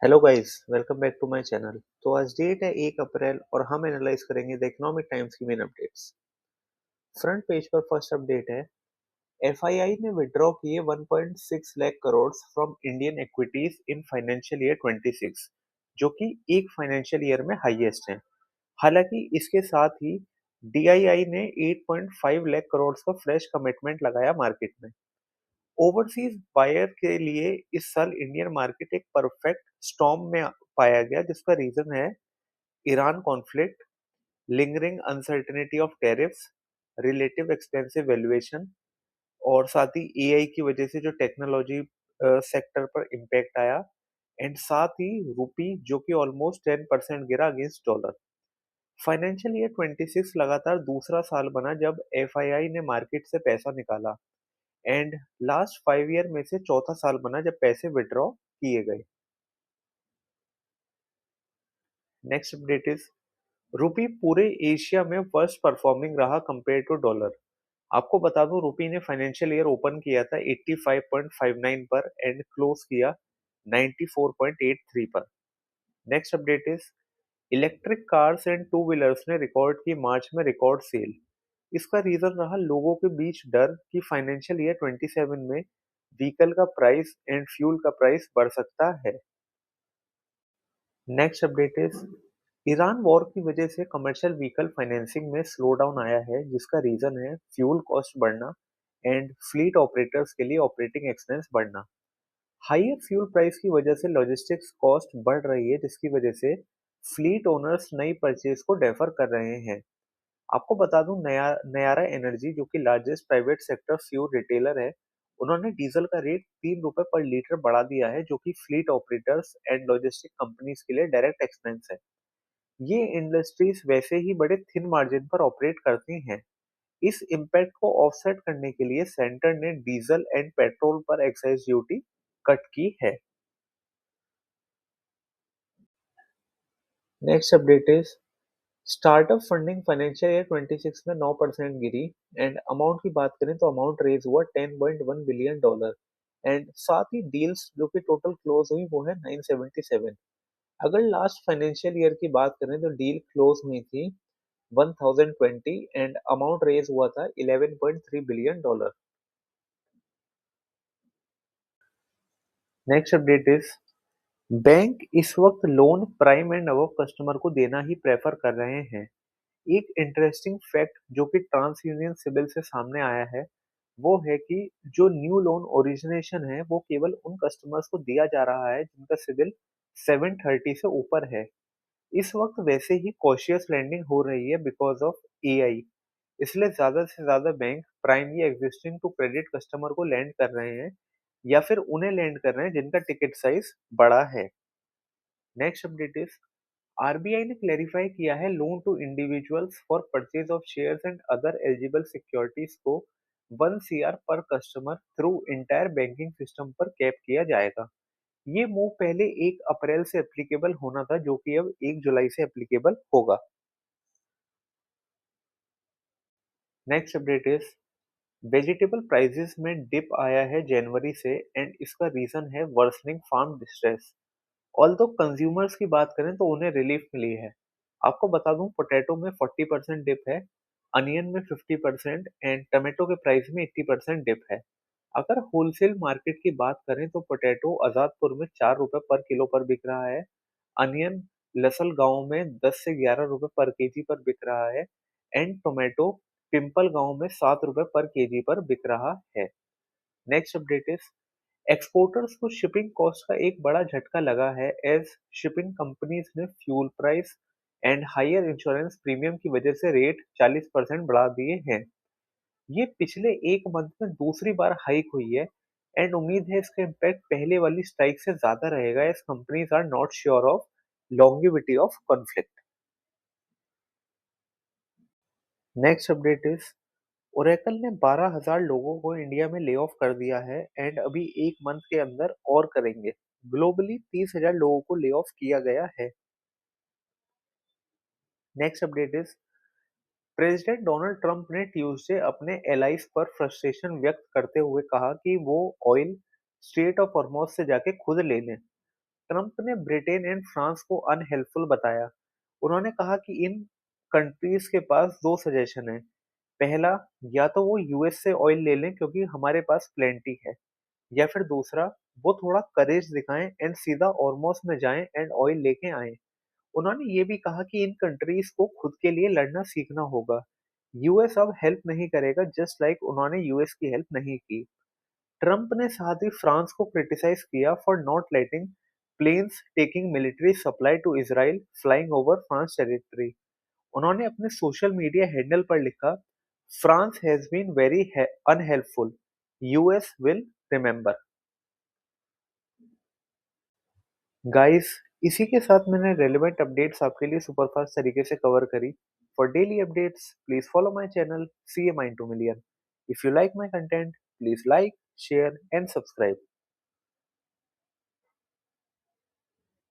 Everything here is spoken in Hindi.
Hello guys, welcome back to my channel. तो आज डेट है 1 अप्रैल और हम एनालाइज करेंगे द इकोनॉमिक टाइम्स की मेन अपडेट्स। फ्रंट पेज पर फर्स्ट अपडेट है, एफआईआई ने विड्रॉ किए 1.6 lakh crore from Indian equities in financial year 26, जो कि एक फाइनेंशियल ईयर में हाईएस्ट है। हालांकि इसके साथ ही डीआईआई ने 8.5 लाख करोड़ का फ्रेश कमिटमेंट लगाया मार्केट में। ओवरसीज बायर के लिए इस साल इंडियन मार्केट एक परफेक्ट स्टॉर्म में पाया गया, जिसका रीजन है Iran conflict, lingering uncertainty of tariffs, relative expensive valuation और साथ ही एआई की वजह से जो टेक्नोलॉजी सेक्टर पर इम्पैक्ट आया, एंड साथ ही रुपी जो कि ऑलमोस्ट 10% गिरा अगेंस्ट डॉलर। फाइनेंशियल ईयर 26 लगातार दूसरा साल बना जब एफआईआई ने मार्केट से पैसा निकाला, एंड लास्ट 5 ईयर में से चौथा साल बना जब पैसे विड्रॉ किए गए। नेक्स्ट अपडेट इज, रुपी पूरे एशिया में वर्स्ट परफॉर्मिंग रहा कंपेयर टू डॉलर। आपको बता दूं, रुपी ने फाइनेंशियल ईयर ओपन किया था 85.59 पर एंड क्लोज किया 94.83 पर। Next update is, electric cars and two wheelers ने रिकॉर्ड की मार्च में रिकॉर्ड सेल। इसका रीजन रहा लोगों के बीच डर कि फाइनेंशियल ईयर 27 में व्हीकल का प्राइस एंड फ्यूल का प्राइस बढ़ सकता है। Next update is, Iran war की वजह से कमर्शियल व्हीकल फाइनेंसिंग में स्लो डाउन आया है, जिसका रीजन है फ्यूल कॉस्ट बढ़ना एंड फ्लीट ऑपरेटर्स के लिए ऑपरेटिंग एक्सपेंस बढ़ना। हाइयर फ्यूल प्राइस की वजह से लॉजिस्टिक्स कॉस्ट बढ़ रही है, जिसकी वजह से फ्लीट ओनर्स नई परचेज को डेफर कर रहे हैं। आपको बता दूं, नयारा एनर्जी जो कि largest private sector fuel retailer है, उन्होंने डीजल का रेट 3 रुपए पर लीटर बढ़ा दिया है, जो कि fleet operators and logistic companies के लिए डायरेक्ट एक्सपेंस है। ये इंडस्ट्रीज वैसे ही बड़े थिन मार्जिन पर ऑपरेट करती हैं। इस इम्पैक्ट को ऑफसेट करने के लिए सेंटर ने डीजल एंड पेट्रोल पर एक्साइज ड्यूटी कट की है। Next update is, startup funding financial year 26 में 9% गिरी, एंड अमाउंट की बात करें तो अमाउंट रेज हुआ $10.1 बिलियन, एंड साथ ही डील्स जो कि टोटल क्लोज हुई वो है 977। अगर लास्ट फाइनेंशियल ईयर की बात करें तो डील क्लोज हुई थी 1020 एंड अमाउंट रेज हुआ था $11.3 billion. Next update is, bank इस वक्त loan prime and above customer को देना ही प्रेफर कर रहे हैं। एक इंटरेस्टिंग फैक्ट जो कि ट्रांस यूनियन सिबिल से सामने आया है, वो है कि जो न्यू लोन ओरिजिनेशन है वो केवल उन कस्टमर्स को दिया जा रहा है जिनका सिबिल 730 से ऊपर है। इस वक्त वैसे ही कॉशियस लैंडिंग हो रही है बिकॉज ऑफ एआई, इसलिए ज्यादा से ज्यादा बैंक प्राइम या एग्जिस्टिंग टू क्रेडिट कस्टमर को लैंड कर रहे हैं, या फिर उन्हें लैंड कर रहे हैं जिनका टिकट साइज बड़ा है। नेक्स्ट अपडेट इज, आरबीआई ने क्लेरिफाई किया है loan to individuals for purchase of shares and other eligible securities को 1 CR पर customer through entire banking system पर कैप किया जाएगा। ये मूव पहले 1 अप्रैल से एप्लीकेबल होना था, जो कि अब 1 जुलाई से एप्लीकेबल होगा। Next update is, vegetable prices में डिप आया है जनवरी से, एंड इसका रीजन है worsening farm distress. Although consumers की बात करें तो उन्हें रिलीफ मिली है। आपको बता दूं, पोटैटो में 40% डिप है, अनियन में 50% एंड टमाटो के प्राइस में 80% डिप है। अगर होलसेल मार्केट की बात करें तो पोटैटो आजादपुर में 4 रुपए पर किलो पर बिक रहा है, अनियन लसल गांव में 10 से 11 रुपए पर केजी पर बिक रहा है, एंड टोमेटो पिंपल गांव में 7 रुपए पर केजी पर बिक रहा है। नेक्स्ट अपडेट इज, एक्सपोर्टर्स को शिपिंग कॉस्ट का एक बड़ा झटका लगा है, एज शिपिंग कंपनीज ने fuel price and higher insurance premium की वजह से रेट 40% बढ़ा दिए हैं। ये पिछले एक मंथ में दूसरी बार हाइक हुई है, एंड उम्मीद है इसका इम्पैक्ट पहले वाली स्ट्राइक से ज्यादा रहेगा, as companies are not sure of longevity of conflict. Next update is, Oracle ने 12,000 लोगों को इंडिया में ले ऑफ कर दिया है, एंड अभी एक मंथ के अंदर और करेंगे। ग्लोबली 30,000 लोगों को ले ऑफ किया गया है। Next update is, president Donald Trump ने ट्यूसडे अपने एलाइज पर फ्रस्ट्रेशन व्यक्त करते हुए कहा कि वो ऑयल स्ट्रेट ऑफ हॉर्मोज से जाके खुद ले लें। ट्रंप ने ब्रिटेन एंड फ्रांस को अनहेल्पफुल बताया। उन्होंने कहा कि इन कंट्रीज के पास दो सजेशन है। पहला, या तो वो यूएस से ऑयल ले लें क्योंकि हमारे पास प्लेंटी है, या फिर दूसरा, वो थोड़ा करेज दिखाएं एंड सीधा ऑर्मोस में जाएं एंड ऑयल लेके आएं। उन्होंने ये भी कहा कि इन कंट्रीज को खुद के लिए लड़ना सीखना होगा। यूएस अब हेल्प नहीं करेगा, जस्ट लाइक उन्होंने यूएस की हेल्प नहीं की। ट्रंप ने साथ ही फ्रांस को क्रिटिसाइज किया for not letting planes taking military supply to Israel flying over France territory. उन्होंने अपने सोशल मीडिया हैंडल पर लिखा, France has been very unhelpful, US will remember. Guys, इसी के साथ मैंने रेलेवेंट अपडेट्स आपके लिए सुपरफास्ट तरीके से कवर करी। For daily updates please follow my channel C A mind to million. If you like my content please like, share and subscribe.